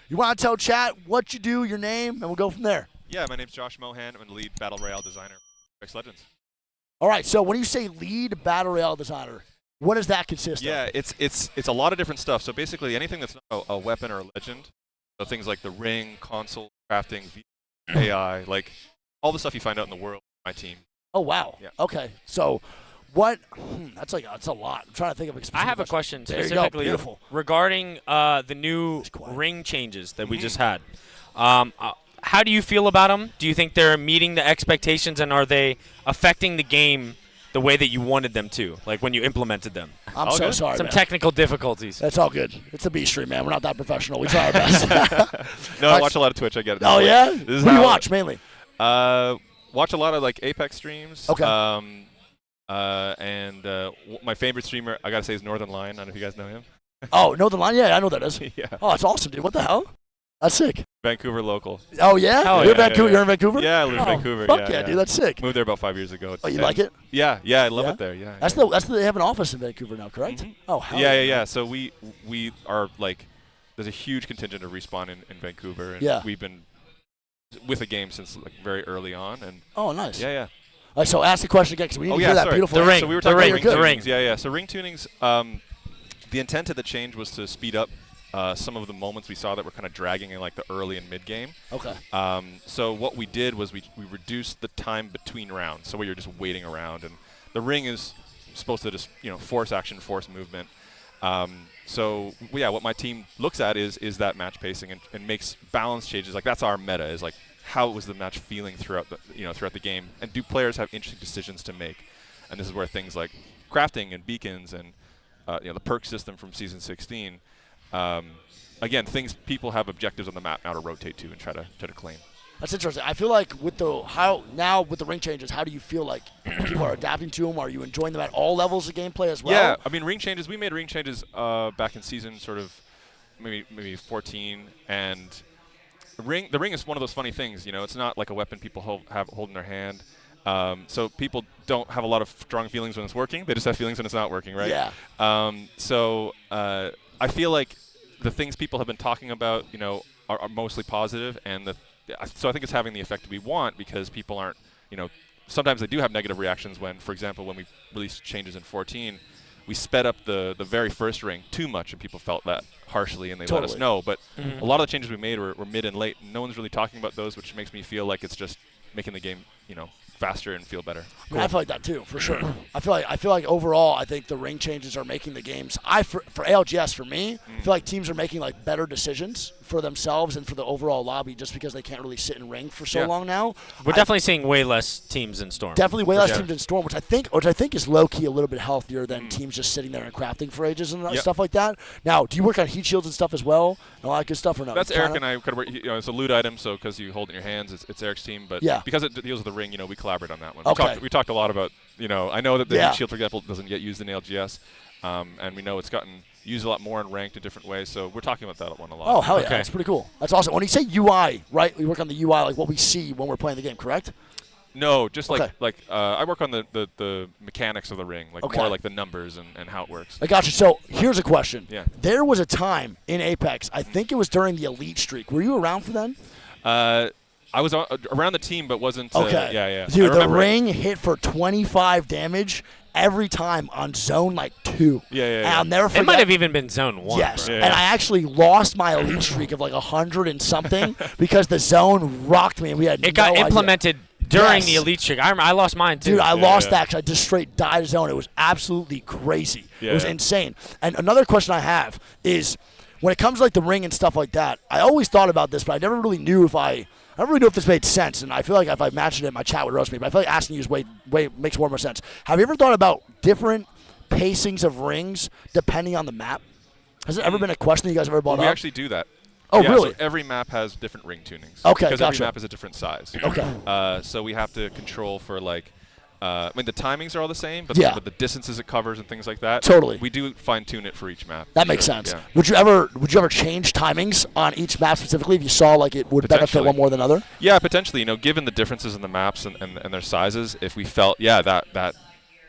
You want to tell chat what you do, your name, and we'll go from there. Yeah, my name's Josh Mohan. I'm the lead Battle Royale designer at Legends. All right, so when you say lead Battle Royale designer, what does that consist of? Yeah, it's a lot of different stuff. So basically anything that's not a weapon or a legend, so things like the ring, console, crafting, AI, like all the stuff you find out in the world, my team. Oh, wow. Yeah. Okay, so what that's a lot. I'm trying to think of a specific I have a question There you go. specifically Beautiful. regarding the new quiet. ring changes that we just had. How do you feel about them? Do you think they're meeting the expectations, and are they affecting the game the way that you wanted them to, like when you implemented them? I'm so sorry, Some man. technical difficulties. That's all good. It's a B stream, man. We're not that professional. We try our best. No, I watch a lot of Twitch. I get it. Oh, yeah? This is What do you how- watch, mainly? Watch a lot of like Apex streams. Okay. My favorite streamer, I gotta say, is Northern Lion. I don't know if you guys know him. Oh, Northern Line? Yeah, I know that is. Yeah. Oh, that's awesome, dude. What the hell? That's sick. Vancouver local. Oh, yeah? Oh, You're, yeah, Vancouver? You're in Vancouver? Yeah, I live in Oh, Vancouver. Fuck yeah, dude. That's sick. Moved there about 5 years ago. Oh, you like it? Yeah, I love Yeah? it there. Yeah. That's yeah. they have an office in Vancouver now, correct? Oh, hell Yeah. So we are like, there's a huge contingent of Respawn in Vancouver, and Yeah. we've been with the game since like very early on, and Oh, nice. yeah. All right, so ask the question again, because we need to hear that sorry. beautiful The ring. So we were The talking ring, about the ring. tunings. Yeah. So ring tunings. The intent of the change was to speed up some of the moments we saw that were kind of dragging in like the early and mid game. Okay. So what we did was we reduced the time between rounds, so where you're just waiting around, and the ring is supposed to just force action, force movement. So what my team looks at is that match pacing and makes balance changes. Like that's our meta, is like how was the match feeling throughout the game, and do players have interesting decisions to make? And this is where things like crafting and beacons and the perk system from season 16. Again, things people have objectives on the map now to rotate to and try to claim. That's interesting. I feel like with the ring changes, how do you feel like people are adapting to them? Are you enjoying them at all levels of gameplay as well? Yeah, I mean ring changes. We made ring changes back in season sort of maybe 14, and the ring is one of those funny things. It's not like a weapon people hold in their hand. So people don't have a lot of strong feelings when it's working. They just have feelings when it's not working, right? Yeah. So I feel like the things people have been talking about, are mostly positive, and so I think it's having the effect we want, because people aren't, sometimes they do have negative reactions when, for example, when we released changes in 14, we sped up the very first ring too much, and people felt that harshly, and they let us know. But a lot of the changes we made were mid and late, and no one's really talking about those, which makes me feel like it's just making the game, faster and feel better. I feel like that too, for sure. I feel like overall, I think the ring changes are making the games. For ALGS, for me, I feel like teams are making like better decisions for themselves and for the overall lobby, just because they can't really sit in ring for so long now. We're definitely seeing way less teams in Storm. Definitely way less teams in Storm, which I think is low key a little bit healthier than teams just sitting there and crafting for ages and stuff like that. Now, do you work on heat shields and stuff as well, and all that good stuff, or no? That's Eric and I kind of work. It's a loot item, so because you hold it in your hands, it's Eric's team. But because it deals with the ring, we collaborate on that one. Okay. We talked a lot about, I know that the heat shield, for example, doesn't get used in ALGS, and we know it's gotten used a lot more and ranked in different ways. So we're talking about that one a lot. Oh, hell yeah. That's pretty cool. That's awesome. When you say UI, right, we work on the UI, like what we see when we're playing the game, correct? No, just I work on the mechanics of the ring, more like the numbers and how it works. I got you. So here's a question. Yeah. There was a time in Apex, I think it was during the Elite streak. Were you around for then? I was around the team, but wasn't. Okay. Yeah. Dude, the ring hit for 25 damage every time on zone 2. Yeah. And I'll never forget. It might have even been zone 1. Yes. Yeah. And I actually lost my elite streak of 100 and something because the zone rocked me and we had It got implemented during the elite streak. I lost mine too. Dude, I lost that because I just straight died zone. It was absolutely crazy. It was insane. And another question I have is, when it comes to the ring and stuff like that, I always thought about this, but I never really knew if this made sense, and I feel like if I mentioned it, my chat would roast me, but I feel like asking you is way makes more sense. Have you ever thought about different pacings of rings depending on the map? Has it ever been a question you guys have ever brought up? We actually do that. Oh, really? So every map has different ring tunings. Okay, because gotcha. every map is a different size. Okay. So we have to control for the timings are all the same, but the distances it covers and things like that. Totally. We do fine tune it for each map. That makes sense. Yeah. Would you ever change timings on each map specifically if you saw it would benefit one more than another? Yeah, potentially. Given the differences in the maps and their sizes, if we felt that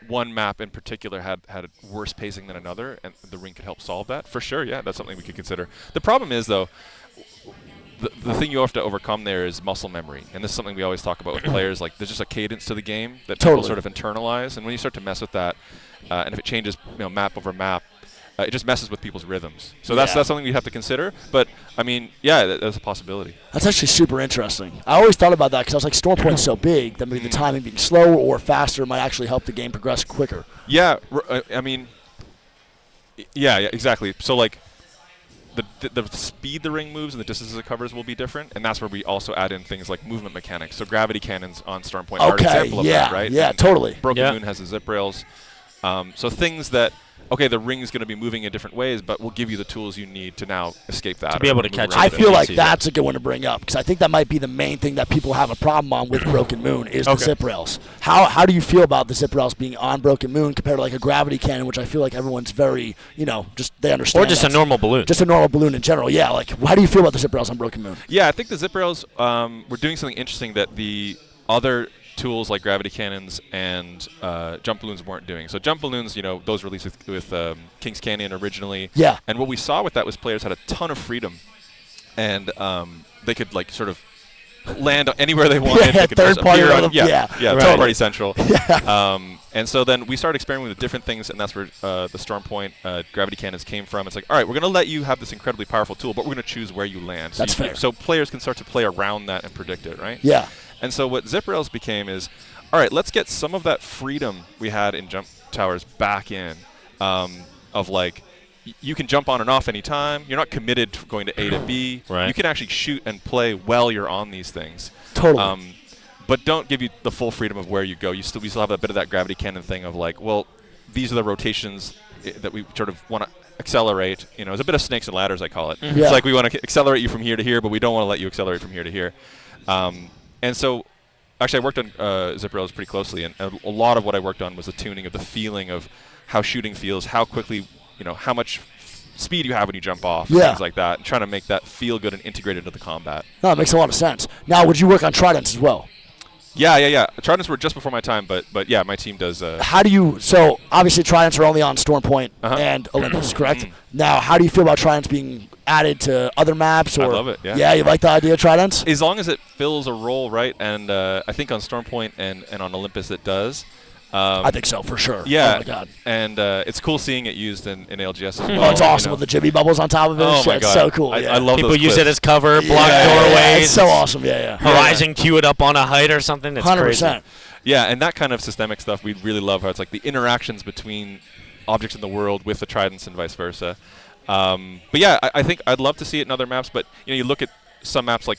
one map in particular had worse pacing than another, and the ring could help solve that, for sure. Yeah, that's something we could consider. The problem is though, the thing you have to overcome there is muscle memory, and this is something we always talk about with players. Like, there's just a cadence to the game that people sort of internalize, and when you start to mess with that, and if it changes, map over map, it just messes with people's rhythms. So that's something we have to consider. But I mean, that's a possibility. That's actually super interesting. I always thought about that because I was like, Storm Point's so big that maybe the timing being slower or faster might actually help the game progress quicker. Yeah, I mean, yeah, exactly. So like, the speed the ring moves and the distances it covers will be different, and that's where we also add in things like movement mechanics. So gravity cannons on Storm Point are an example of that, right? Yeah, and totally. Broken Moon has the zip rails. So things that, okay, the ring's going to be moving in different ways, but we'll give you the tools you need to now escape that. To be able to catch it. I feel like that's a good one to bring up because I think that might be the main thing that people have a problem on with Broken Moon is the zip rails. How do you feel about the zip rails being on Broken Moon compared to like a gravity cannon, which I feel like everyone's very, just they understand. Or just a normal balloon. Just a normal balloon in general, yeah. Like, how do you feel about the zip rails on Broken Moon? Yeah, I think the zip rails, we're doing something interesting that the other tools like gravity cannons and jump balloons weren't doing. So jump balloons, those released with Kings Canyon originally. Yeah. And what we saw with that was players had a ton of freedom, and they could like sort of land anywhere they wanted. Yeah, they could third party. Third party central. Yeah. And so then we started experimenting with different things, and that's where the Storm Point gravity cannons came from. It's like, all right, we're going to let you have this incredibly powerful tool, but we're going to choose where you land. That's fair. So players can start to play around that and predict it, right? Yeah. And so what zip rails became is, all right, let's get some of that freedom we had in jump towers back in, of like, you can jump on and off anytime. You're not committed to going to A to B. Right. You can actually shoot and play while you're on these things. Totally. But don't give you the full freedom of where you go. We still have a bit of that gravity cannon thing of like, well, these are the rotations that we sort of want to accelerate. It's a bit of snakes and ladders, I call it. Yeah. It's like we want to accelerate you from here to here, but we don't want to let you accelerate from here to here. And so, actually, I worked on zip rails pretty closely, and a lot of what I worked on was the tuning of the feeling of how shooting feels, how quickly, how much speed you have when you jump off, things like that, and trying to make that feel good and integrated into the combat. No, it makes a lot of sense. Now, would you work on Tridents as well? Yeah. Tridents were just before my time, but yeah, my team does. How do you? So obviously, Tridents are only on Storm Point and Olympus, correct? Now, how do you feel about Tridents being added to other maps? Or I love it. Yeah. Yeah, you like the idea of Tridents? As long as it fills a role, right? And I think on Storm Point and on Olympus it does. I think so, for sure. Yeah. Oh, my God. And it's cool seeing it used in LGS as well. Oh, it's awesome with the jibby bubbles on top of it. Oh, my God. It's so cool. I love People those use clips. it as cover, block doorways. doorways. It's so awesome. Yeah. Horizon cue it up on a height or something. It's 100%. crazy. Yeah, and that kind of systemic stuff, we really love how it's like the interactions between objects in the world with the Tridents and vice versa. But yeah, I think I'd love to see it in other maps, but you look at some maps like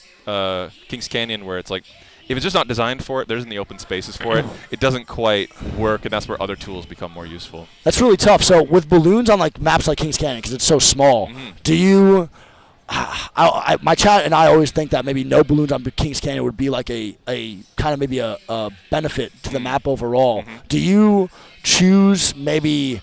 Kings Canyon where it's like, if it's just not designed for it, there isn't the open spaces for it, it doesn't quite work, and that's where other tools become more useful. That's really tough. So with balloons on like maps like Kings Canyon, because it's so small, do you... my chat and I always think that maybe no balloons on Kings Canyon would be like a kind of maybe a benefit to the map overall. Do you choose maybe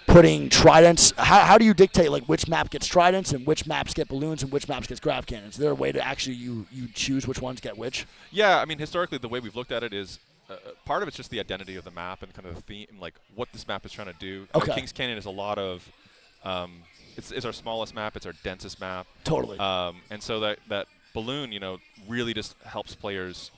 putting Tridents? How do you dictate like which map gets Tridents and which maps get balloons and which maps gets grav cannons? Is there a way to actually you choose which ones get which? Yeah, I mean historically the way we've looked at it is part of it's just the identity of the map and kind of the theme, like what this map is trying to do. Okay. Kings Canyon is a lot of it's our smallest map, it's our densest map. Totally. And so that balloon, really just helps players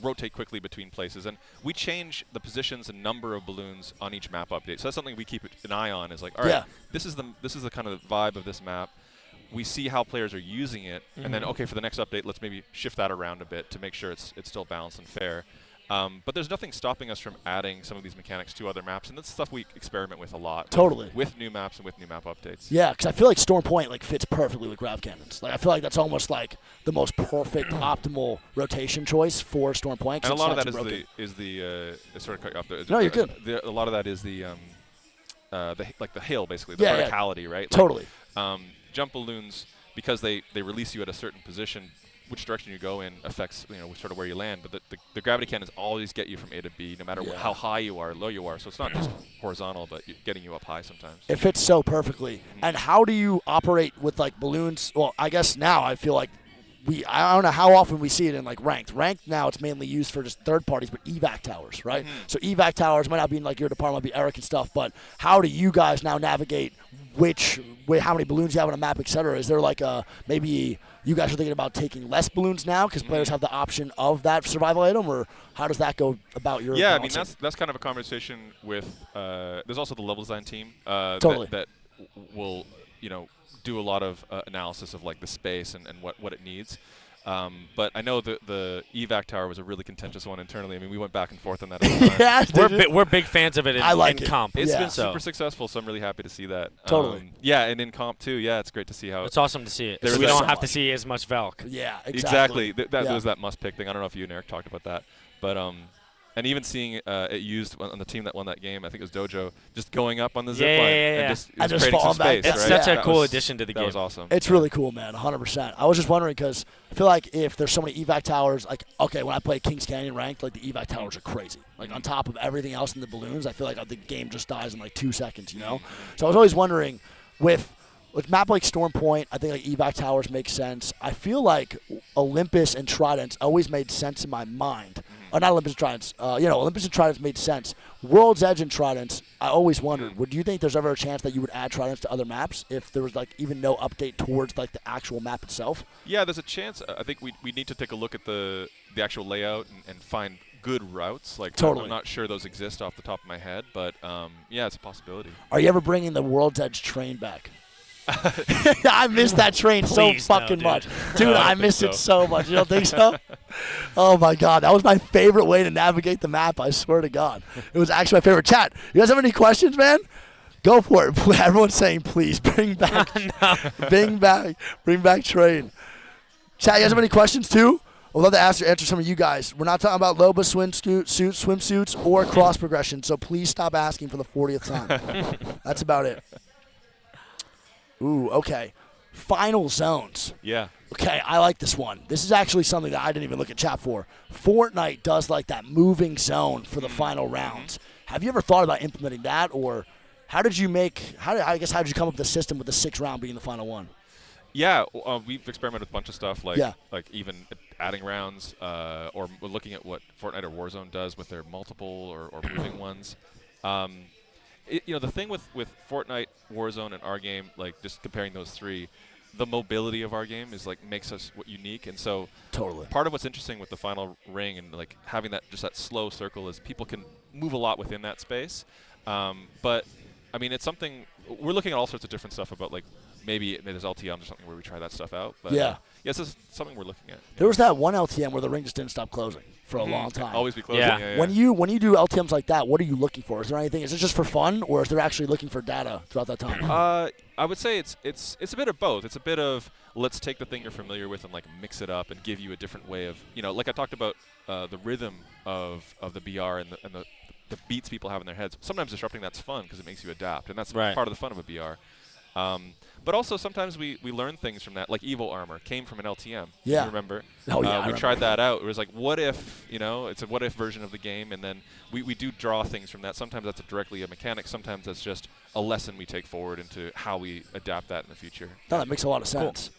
rotate quickly between places. And we change the positions and number of balloons on each map update. So that's something we keep an eye on. Is like, all right, this is the kind of vibe of this map. We see how players are using it, and then okay, for the next update, let's maybe shift that around a bit to make sure it's still balanced and fair. But there's nothing stopping us from adding some of these mechanics to other maps, and that's stuff we experiment with a lot. Totally. With new maps and with new map updates. Yeah, because I feel like Storm Point like fits perfectly with grav cannons. Like I feel like that's almost like the most perfect optimal rotation choice for Storm Point. And a lot of that is the sort of cut you off there. No, you're good. A lot of that is the hail basically, the verticality, right? Totally. Like, jump balloons, because they release you at a certain position, which direction you go in affects sort of where you land. But the gravity cannons always get you from A to B, no matter how high you are, low you are. So it's not just horizontal, but getting you up high sometimes. It fits so perfectly. And how do you operate with like balloons? Well, I guess now I feel like I don't know how often we see it in like ranked. Ranked now it's mainly used for just third parties, but evac towers, right? Mm-hmm. So evac towers might not be in like your department, might be Eric and stuff. But how do you guys now navigate how many balloons you have on a map, etc.? Is there like maybe you guys are thinking about taking less balloons now because players have the option of that survival item, or how does that go about your? Yeah, balancing? I mean that's kind of a conversation with. There's also the level design team Totally. that will do a lot of analysis of like the space and what it needs. But I know the evac tower was a really contentious one internally. I mean, we went back and forth on that. We're big fans of it in comp. It's been so. super successful, so I'm really happy to see that. Totally. Yeah, and in comp too. Yeah, it's great to see how. It's awesome to see it. There's We don't so have to much. see as much Valk. Yeah, Exactly. exactly. That was that must pick thing. I don't know if you and Eric talked about that, but and even seeing it used on the team that won that game, I think it was Dojo, just going up on the zip line and just creating some falling back. space. It's right? such a That cool was- addition to the That game. was awesome. It's really cool, man. 100%. I was just wondering because I feel like if there's so many evac towers, like okay, when I play Kings Canyon ranked, like the evac towers are crazy. Like on top of everything else in the balloons, I feel like the game just dies in like 2 seconds. So I was always wondering with map like Storm Point, I think like evac towers make sense. I feel like Olympus and Tridents always made sense in my mind. Not Olympus and Tridents. Olympus and Tridents made sense. World's Edge and Tridents, I always wondered, would you think there's ever a chance that you would add Tridents to other maps if there was like even no update towards like the actual map itself? Yeah, there's a chance. I think we need to take a look at the actual layout and find good routes. Like Totally. I'm not sure those exist off the top of my head, but yeah, it's a possibility. Are you ever bringing the World's Edge train back? I miss that train Please, so no, fucking dude. much. No, Dude, I don't I think miss so. it so much. You don't think so? Oh, my God. That was my favorite way to navigate the map, I swear to God. It was actually my favorite. Chat, you guys have any questions, man? Go for it. Everyone's saying, please, bring back bring back train. Chat, you guys have any questions, too? I'd love to answer some of you guys. We're not talking about Loba swimsuits or cross progression, so please stop asking for the 40th time. That's about it. Ooh, okay. Final zones. Yeah. Okay, I like this one. This is actually something that I didn't even look at chat for. Fortnite does like that moving zone for the final rounds. Have you ever thought about implementing that, or how did you come up with the system with the 6th round being the final one? Yeah, we've experimented with a bunch of stuff, like Yeah. like even adding rounds, or looking at what Fortnite or Warzone does with their multiple or moving ones. The thing with Fortnite, Warzone, and our game, like just comparing those three, the mobility of our game is like makes us unique, and so Totally. part of what's interesting with the final ring and like having that slow circle is people can move a lot within that space. But I mean, it's something we're looking at all sorts of different stuff about, like maybe there's LTMs or something where we try that stuff out. But Yeah. it's just something we're looking at. There was that one LTM where the ring just didn't stop closing for a long time. Always be closing. Yeah. Yeah. When you do LTMs like that, what are you looking for? Is there anything? Is it just for fun, or is there actually looking for data throughout that time? I would say it's a bit of both. It's a bit of let's take the thing you're familiar with and like mix it up and give you a different way of, like I talked about the rhythm of the BR and the beats people have in their heads. Sometimes disrupting that's fun because it makes you adapt, and that's Right. part of the fun of a BR. But also sometimes we learn things from that, like Evil Armor came from an LTM. Yeah. You remember? Oh, yeah, I We remember. tried that out. It was like, what if, it's a what if version of the game, and then we do draw things from that. Sometimes that's directly a mechanic. Sometimes that's just a lesson we take forward into how we adapt that in the future. No, that makes a lot of sense.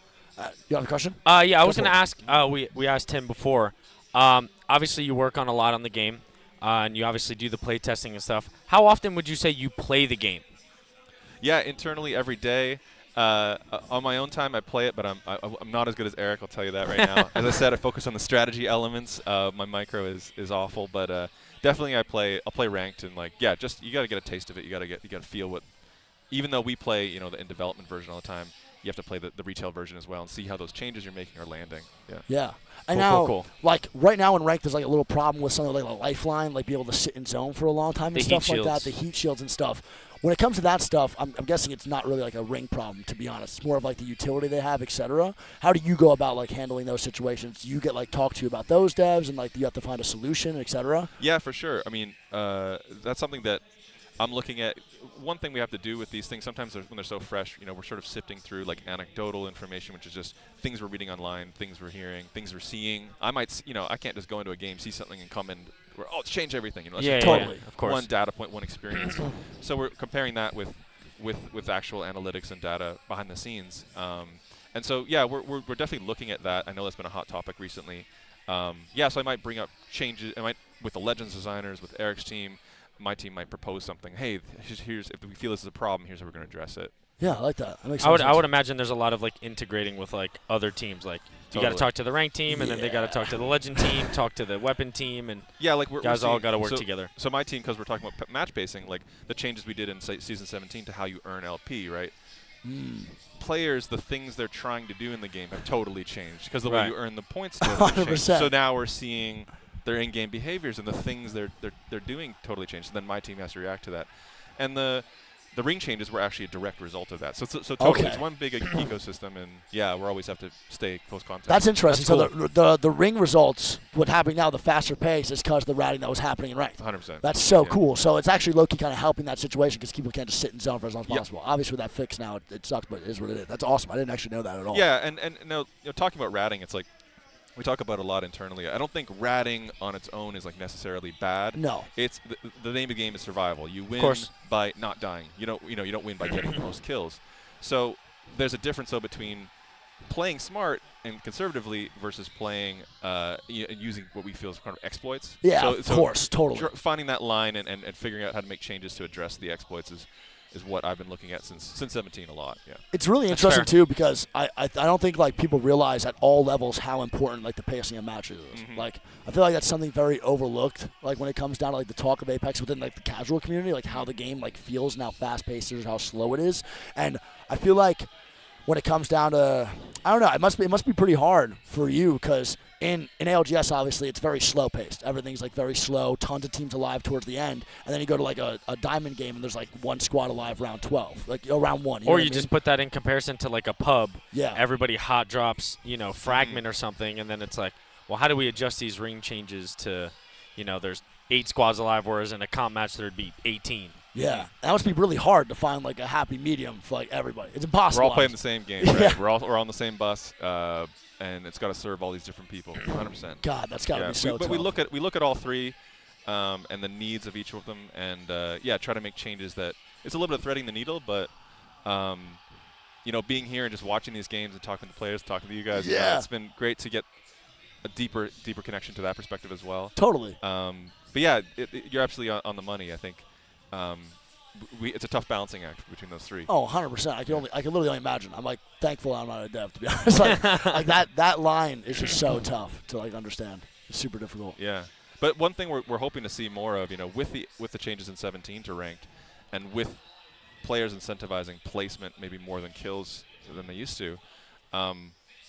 You have a question? Yeah, I was for going to it. ask. We asked Tim before. Obviously, you work on a lot on the game, and you obviously do the play testing and stuff. How often would you say you play the game? Yeah, internally every day. On my own time, I play it, but I'm not as good as Eric. I'll tell you that right now. As I said, I focus on the strategy elements. My micro is awful, but definitely I'll play ranked, and like just you got to get a taste of it. You got to feel what. Even though we play the in development version all the time, you have to play the retail version as well and see how those changes you're making are landing. Yeah. Yeah. And Cool, now, cool, cool. like right now in ranked, there's like a little problem with something like a lifeline, like be able to sit in zone for a long time and The stuff heat like that. shields. The heat shields and stuff. When it comes to that stuff, I'm guessing it's not really like a ring problem, to be honest. It's more of like the utility they have, etc. How do you go about like handling those situations? Do you get like talked to about those devs and like you have to find a solution, etc.? Yeah, for sure. I mean, that's something that I'm looking at. One thing we have to do with these things, sometimes when they're so fresh, we're sort of sifting through like anecdotal information, which is just things we're reading online, things we're hearing, things we're seeing. I might, I can't just go into a game, see something, and come in, it's changed everything. That's Yeah, just yeah, Totally. yeah, of course. one data point, one experience. So we're comparing that with actual analytics and data behind the scenes. And so, yeah, we're definitely looking at that. I know that's been a hot topic recently. Yeah, so I might bring up changes. I might, with the Legends designers, with Eric's team, my team might propose something. Hey, here's if we feel this is a problem, here's how we're going to address it. Yeah, I like that. That makes sense. I would imagine there's a lot of like integrating with like other teams. Like you got to talk to the ranked team, and then they got to talk to the legend team, talk to the weapon team, and yeah, like guys all got to work together. So my team, because we're talking about match pacing, like the changes we did in season 17 to how you earn LP, right? Players, the things they're trying to do in the game have totally changed because the way you earn the points totally changed. So now we're seeing their in-game behaviors and the things they're doing totally changed. So then my team has to react to that, and the ring changes were actually a direct result of that. So totally, it's one big ecosystem, and yeah, we always have to stay close contact. That's interesting. That's cool. So the ring results, what's happening now, the faster pace is because of the routing that was happening in ranked. 100%. That's so cool. So it's actually low-key kind of helping that situation because people can't just sit in zone for as long as possible. Obviously, with that fix now, it sucks, but it is what it is. That's awesome. I didn't actually know that at all. Yeah, and now, talking about ratting, it's like, we talk about it a lot internally. I don't think ratting on its own is like necessarily bad. No. It's the name of the game is survival. You win by not dying. You don't win by getting the most kills. So there's a difference though between playing smart and conservatively versus playing and using what we feel is kind of exploits. Yeah, of course, totally. Finding that line and figuring out how to make changes to address the exploits is what I've been looking at since 17 a lot. Yeah. It's really interesting too because I don't think like people realize at all levels how important like the pacing of matches is. Like I feel like that's something very overlooked. Like when it comes down to like the talk of Apex within like the casual community, like how the game like feels and how fast paced it is, how slow it is, and I feel like when it comes down to, I don't know, it must be pretty hard for you because in ALGS, obviously, it's very slow-paced. Everything's, like, very slow, tons of teams alive towards the end, and then you go to, like, a diamond game, and there's, like, one squad alive round 12, like, round 1. Or you just put that in comparison to, like, a pub. Yeah. Everybody hot drops, fragment or something, and then it's like, well, how do we adjust these ring changes to, there's 8 squads alive, whereas in a comp match there'd be 18. Yeah, that must be really hard to find like a happy medium for like everybody. It's impossible. We're all playing the same game, right? Yeah. We're on the same bus, and it's got to serve all these different people. 100%. God, that's got to be so tough. But we look at all three, and the needs of each of them, and try to make changes that it's a little bit of threading the needle, but being here and just watching these games and talking to players, talking to you guys, it's been great to get a deeper connection to that perspective as well. Totally. But yeah, you're absolutely on the money. I think. It's a tough balancing act between those three. Oh, 100%. I can literally only imagine. I'm like thankful I'm not a dev, to be honest. like that line is just so tough to like understand. It's super difficult. Yeah, but one thing we're hoping to see more of, with the changes in 17 to ranked, and with players incentivizing placement maybe more than kills than they used to.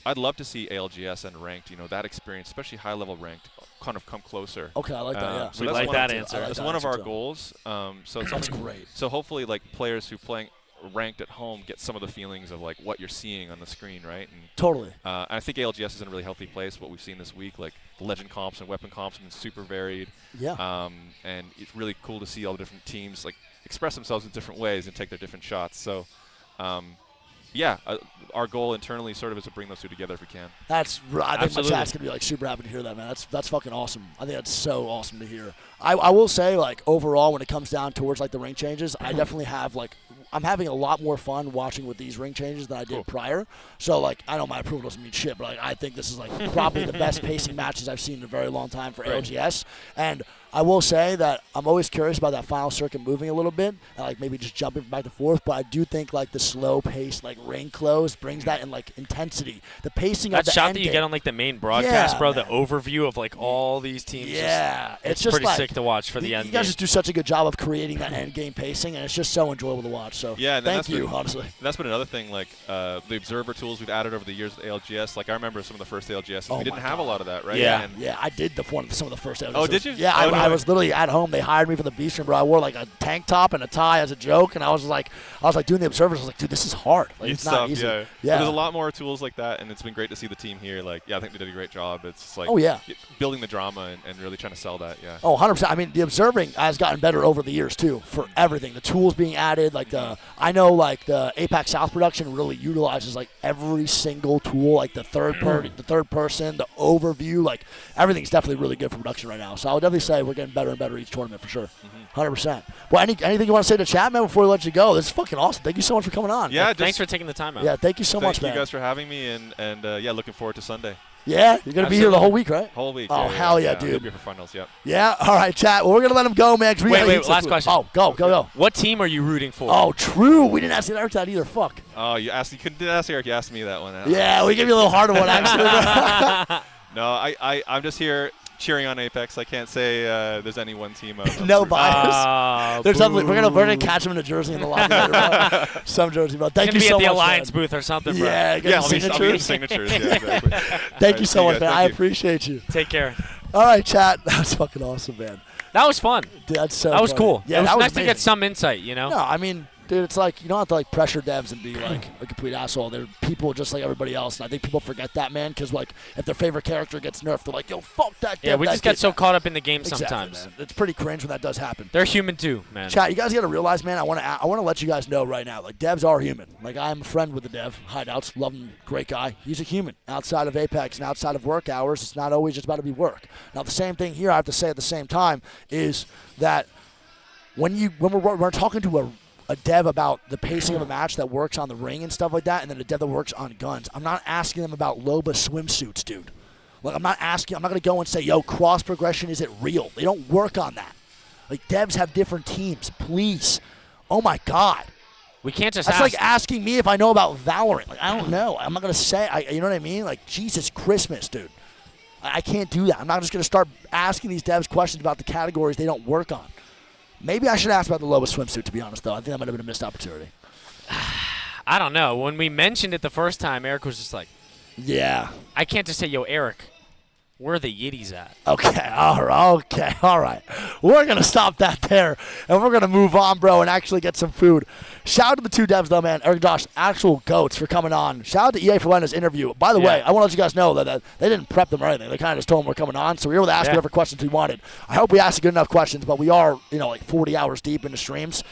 I'd love to see ALGS and ranked, that experience, especially high-level ranked, kind of come closer. Okay, I like that, yeah. So we like that answer. That's one of our goals. So that's great. So hopefully, like, players who playing ranked at home get some of the feelings of, like, what you're seeing on the screen, right? And, totally. I think ALGS is in a really healthy place, what we've seen this week. Like, the legend comps and weapon comps have been super varied. Yeah. And it's really cool to see all the different teams, like, express themselves in different ways and take their different shots. So, our goal internally sort of is to bring those two together if we can. I think my chat's gonna be like super happy to hear that, man. That's fucking awesome. I think that's so awesome to hear. I will say, like, overall, when it comes down towards like the ring changes, I definitely have like I'm having a lot more fun watching with these ring changes than I did prior. So like I know my approval doesn't mean shit, but like, I think this is like probably the best pacing matches I've seen in a very long time for LGS. And I will say that I'm always curious about that final circuit moving a little bit, and like maybe just jumping back and forth. But I do think like the slow pace, like ring close, brings that in like intensity. The pacing of the shot end that you game. get on like the main broadcast, bro. Man. The overview of like all these teams. Yeah, it's just pretty like, sick to watch for the end. You guys just do such a good job of creating that end game pacing, and it's just so enjoyable to watch. So thank you, honestly. That's been another thing, like the observer tools we've added over the years with ALGS. Like I remember some of the first ALGS, we didn't have a lot of that, right? Yeah, yeah, I did some of the first ALGS. Oh, did you? Yeah, I was literally at home. They hired me for the beast room, bro. I wore like a tank top and a tie as a joke, and I was like doing the observers. I was like, dude, this is hard. Like, it's not easy. Yeah. There's a lot more tools like that, and it's been great to see the team here. Like, I think they did a great job. It's like building the drama and really trying to sell that. Yeah. Oh, 100%. I mean, the observing has gotten better over the years too for everything. The tools being added, like the I know like the APAC South production really utilizes like every single tool, like the third person, the overview, like everything's definitely really good for production right now. So I would definitely say we're getting better and better each tournament for sure. 100%. Well, anything you want to say to chat, man, before we let you go? This is fucking awesome. Thank you so much for coming on. Yeah, thanks for taking the time out. Yeah, thank you so much, man. Thank you guys for having me, and yeah, looking forward to Sunday. Yeah, you're going to be here the whole week, right? Whole week. Oh, hell yeah, dude. I'll be here for finals, yep. Yeah, all right, chat. Well, we're going to let him go, man. Wait, last question. Oh, go. What team are you rooting for? Oh, true. We didn't ask the Eric that either. Fuck. Oh, you couldn't ask Eric. You asked me that one. Yeah, we gave you a little harder one, actually. No, I'm just here cheering on Apex. I can't say there's any one team. No bias. There's definitely we're gonna catch him in a jersey in the lobby later, bro. Some jersey, bro. Thank you so much. Be at the Alliance booth or something, bro. Yeah, I'll be signatures. Yeah, exactly. Thank you so much, man. I appreciate you. Take care. All right, chat. That was fucking awesome, man. That was fun. Dude, that was funny. Cool. Yeah, it was that was nice to get some insight, you know? No, I mean, dude, it's like you don't have to like pressure devs and be like a complete asshole. They're people just like everybody else, and I think people forget that, man. Because like if their favorite character gets nerfed, they're like, "Yo, fuck that." Yeah, we just get so caught up in the game exactly, sometimes. Man. It's pretty cringe when that does happen. They're human too, man. Chat, you guys got to realize, man. I want to let you guys know right now. Like devs are human. Like I'm a friend with the dev hideouts. Love him, great guy. He's a human. Outside of Apex and outside of work hours, it's not always just about to be work. Now the same thing here. I have to say at the same time is that when we're talking to a dev about the pacing of a match that works on the ring and stuff like that, and then a dev that works on guns, I'm not asking them about Loba swimsuits, dude. Like I'm not going to go and say, yo, cross progression, is it real? They don't work on that. Like devs have different teams, please. Oh my God. We can't just That's like asking me if I know about Valorant. Like I don't know. I'm not going to say, you know what I mean? Like Jesus Christmas, dude. I can't do that. I'm not just going to start asking these devs questions about the categories they don't work on. Maybe I should ask about the Loba swimsuit, to be honest, though. I think that might have been a missed opportunity. I don't know. When we mentioned it the first time, Eric was just like, yeah. I can't just say, yo, Eric, where are the Yiddies at? Okay, all right. We're going to stop that there, and we're going to move on, bro, and actually get some food. Shout out to the two devs, though, man. Eric and Josh, actual goats for coming on. Shout out to EA for letting us interview. By the way, I want to let you guys know that they didn't prep them or anything. They kind of just told them we're coming on, so we were able to ask whatever questions we wanted. I hope we asked good enough questions, but we are, like 40 hours deep into streams.